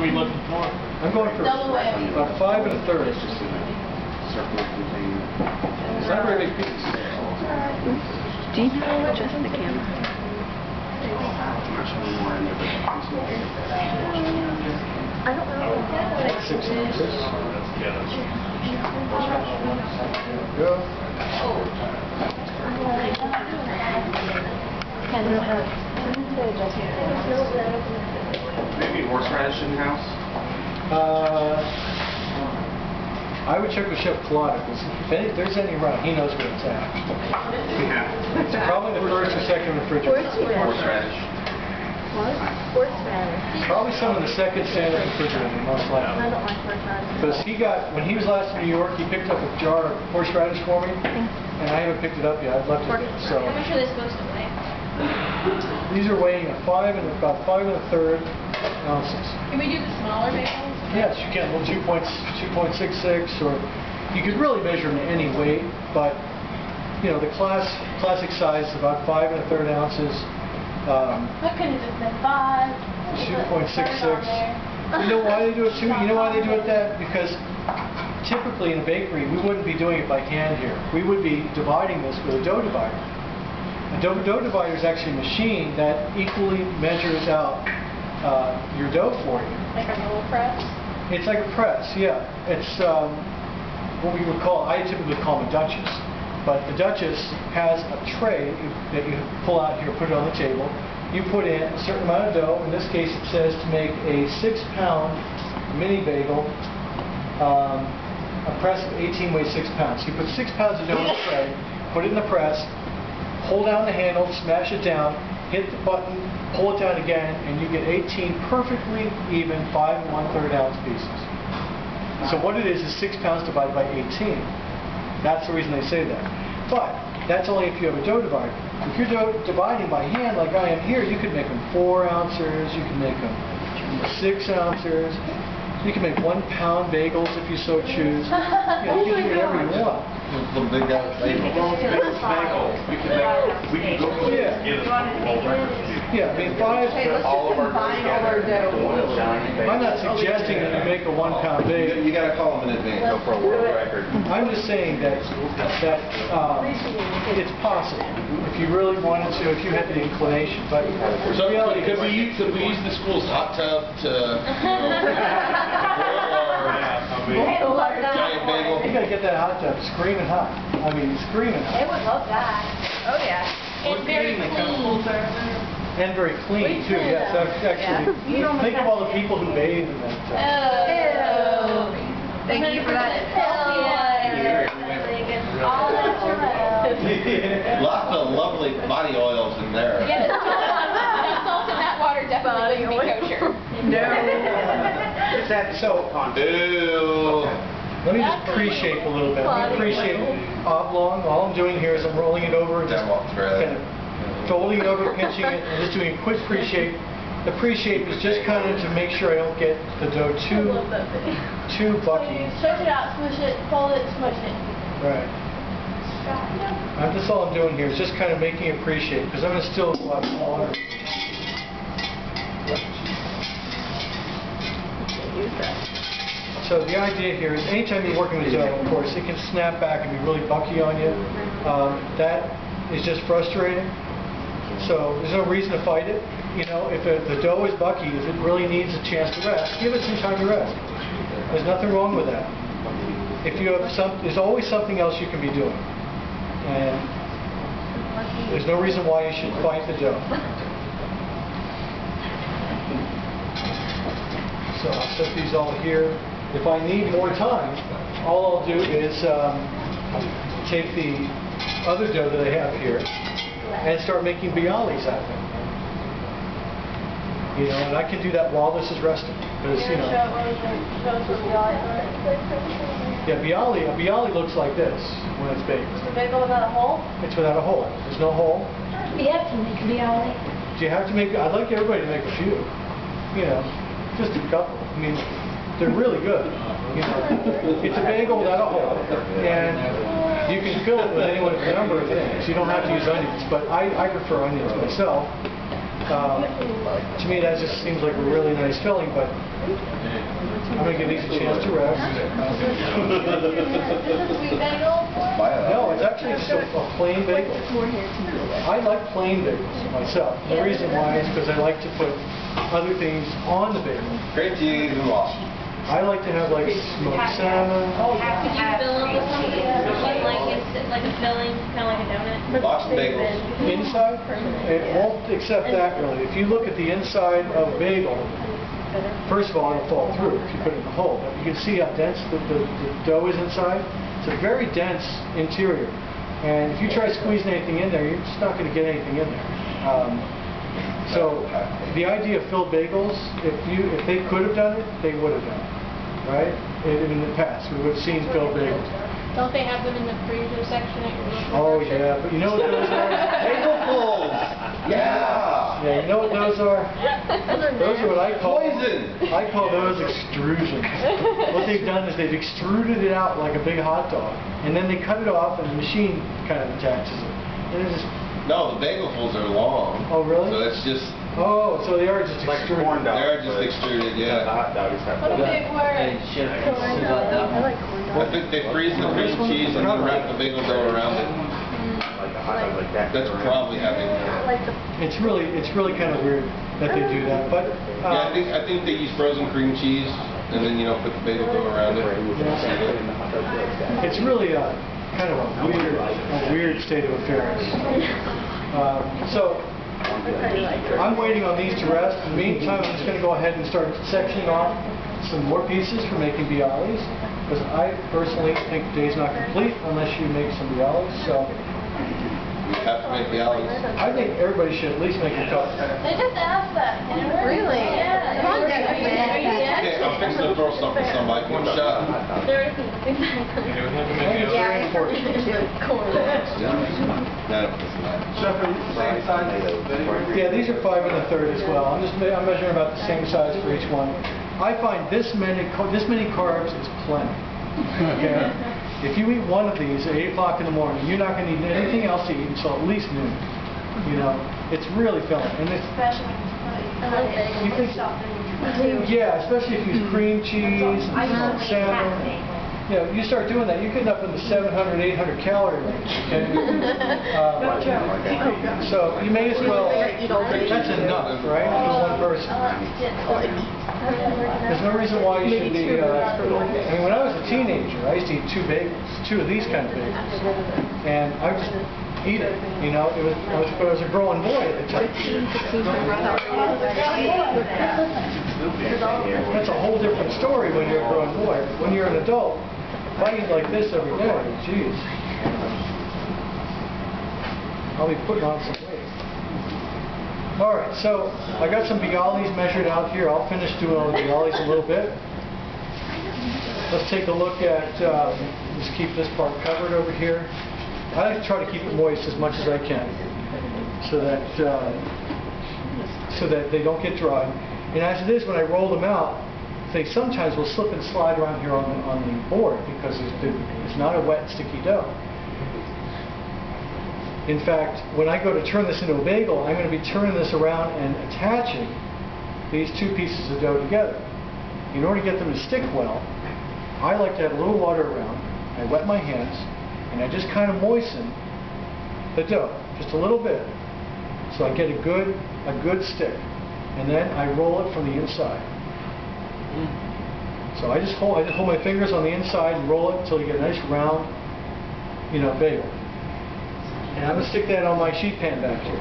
we looking for? I'm going for about 5 1/3. It's just in a circular container. It's not a very big piece. Do you adjust the camera? I'm not sure more in there, but I don't know. 6 ounces. Yeah. Go. maybe horseradish in the house. I would check with Chef Colada, because if there's any around, he knows where it's at. Yeah. It's probably the first or second refrigerator. Horseradish. What? Horseradish. Probably some in the second standard refrigerator, most likely. I don't like horseradish. Because when he was last in New York, he picked up a jar of horseradish for me, and I haven't picked it up yet. I've left it. So How much are they supposed to weigh? these are weighing about 5 1/3 ounces. Can we do the smaller bagels? Yes, you can. Well, 2.66, or you could really measure them any weight, but you know the classic size is about 5 1/3 ounces. What could it have been 5? 2.66. You know why they do it too? You know why they do it that? Because typically in a bakery we wouldn't be doing it by hand here. We would be dividing this with a dough divider. A dough divider is actually a machine that equally measures out your dough for you. Like a roll press? It's like a press, yeah. It's what we would call, I typically call them a Duchess. But the Duchess has a tray that you pull out here, put it on the table. You put in a certain amount of dough. In this case, it says to make a 6-pound mini bagel. A press of 18 weighs 6 pounds. You put 6 pounds of dough in the tray, put it in the press, hold down the handle, smash it down, hit the button, pull it down again, and you get 18 perfectly even 5 1/3 ounce pieces. So what it is 6 pounds divided by 18. That's the reason they say that. But that's only if you have a dough divider. If you're dividing by hand like I am here, you could make them 4 ounces, you can make them 6 ounces, you can make 1-pound bagels if you so choose. You know, you can do whatever you want. The big guy bagel. We can go Yeah. get a world record. Yeah, I mean 5. All of our I'm not suggesting that you make a 1-pound bagel. You gotta call them in advance. Go for a world record. I'm just saying that it's possible if you really wanted to, if you had the inclination. But So reality could we use the school's hot tub to boil our giant bagel? You gotta get that hot tub screaming hot. I mean, screaming hot. They would love that. Oh yeah. And very clean. And very clean too. Yes, actually. Think of all the people who bathe in that tub. Oh. Thank you for that. All natural. Lots of lovely body oils in there. Yes. Salt in that water definitely wouldn't be kosher. So, Ew. let me just pre-shape a little bit. Let me pre-shape oblong. All I'm doing here is I'm rolling it over and just kind of folding it over, pinching it, and just doing a quick pre-shape. The pre-shape is just kind of to make sure I don't get the dough too bucky. Stretch it out, smush it, fold it, smush it. Right. That's all I'm doing here is just kind of making a pre-shape because I'm going to still go out smaller. So the idea here is anytime you're working with dough, of course, it can snap back and be really bucky on you. That is just frustrating. So there's no reason to fight it. You know, if the dough is bucky, if it really needs a chance to rest, give it some time to rest. There's nothing wrong with that. If you have there's always something else you can be doing. And there's no reason why you should fight the dough. So I'll set these all here. If I need more time, all I'll do is take the other dough that I have here and start making bialys out of it. You know, and I can do that while this is resting. Because, you know. Yeah, a bialy looks like this when it's baked. Is the bagel without a hole? It's without a hole. There's no hole. You have to make a bialy. Do you have to make? I'd like everybody to make a few. You know, just a couple. I mean, they're really good. You know, it's a bagel without a hole, and you can fill it with any number of things. You don't have to use onions, but I prefer onions myself. To me, that just seems like a really nice filling, but I'm going to give these a chance to rest. Sweet bagel? No, it's actually just a plain bagel. I like plain bagels myself. The reason why is because I like to put other things on the bagel. Cream cheese and wash. I like to have like smoked salmon. Could you fill them with something? Like a filling, kind of like a donut? Lots of bagels. Inside, it won't accept that really. If you look at the inside of a bagel, first of all, it'll fall through if you put it in the hole. But you can see how dense the dough is inside. It's a very dense interior. And if you try squeezing anything in there, you're just not going to get anything in there. So the idea of filled bagels, if they could have done it, they would have done it, right? In the past, we would have seen filled bagels. Don't they have them in the freezer section at your local Oh grocery? yeah, but you know what those are? Bagelfuls! Yeah! Yeah, you know what those are? Those are what I call Poison! I call those extrusions. What they've done is they've extruded it out like a big hot dog, and then they cut it off, and the machine kind of attaches it. And it just No, the bagelfuls are long. Oh, really? So it's just, oh, so they are just Like a extruded. corn dog. they're just extruded, The yeah. hot dog is that. What a big word. I think they freeze the cream cheese and then wrap the bagel dough around it. Like a hot dog like that. That's probably having. It's really kind of weird that they do that, but Yeah, I think they use frozen cream cheese and then put the bagel dough around it. it's really kind of a weird state of affairs. So I'm waiting on these to rest. In the meantime, I'm just going to go ahead and start sectioning off some more pieces for making bialys, because I personally think the day's not complete unless you make some bialys. So We have to make bialys. I think everybody should at least make a couple. They just asked that. Really? Yeah. Come on, Dad. Okay, I'm fixing to throw something to somebody. Give me a shot. They're It's very important. No, it's not. Yeah, these are 5 1/3 as well. I'm measuring about the same size for each one. I find this many carbs is plenty. Okay, if you eat one of these at 8 o'clock in the morning, you're not going to need anything else to eat until at least noon. You know, it's really filling, and it's you think, yeah, especially if you use cream cheese, salmon. You know, you start doing that, you get up in the 700, 800 calorie range. Okay? So you may as well, that's enough, right, for one person. There's no reason why you should be, I mean, when I was a teenager, I used to eat 2 bagels, 2 of these kind of bagels. And I would just eat it, you know, I was a growing boy at the time. That's a whole different story when you're a growing boy. When you're an adult, if I eat like this every day, geez, I'll be putting on some weight. All right, so I got some bialys measured out here. I'll finish doing all the bialys in a little bit. Let's take a look at, just keep this part covered over here. I like to try to keep it moist as much as I can, so that they don't get dry. And as it is, when I roll them out, they sometimes will slip and slide around here on the board because it's not a wet, sticky dough. In fact, when I go to turn this into a bagel, I'm going to be turning this around and attaching these 2 pieces of dough together. In order to get them to stick well, I like to have a little water around. I wet my hands, and I just kind of moisten the dough, just a little bit, so I get a good stick. And then I roll it from the inside. So I just hold my fingers on the inside and roll it until you get a nice round, bagel. And I'm going to stick that on my sheet pan back here.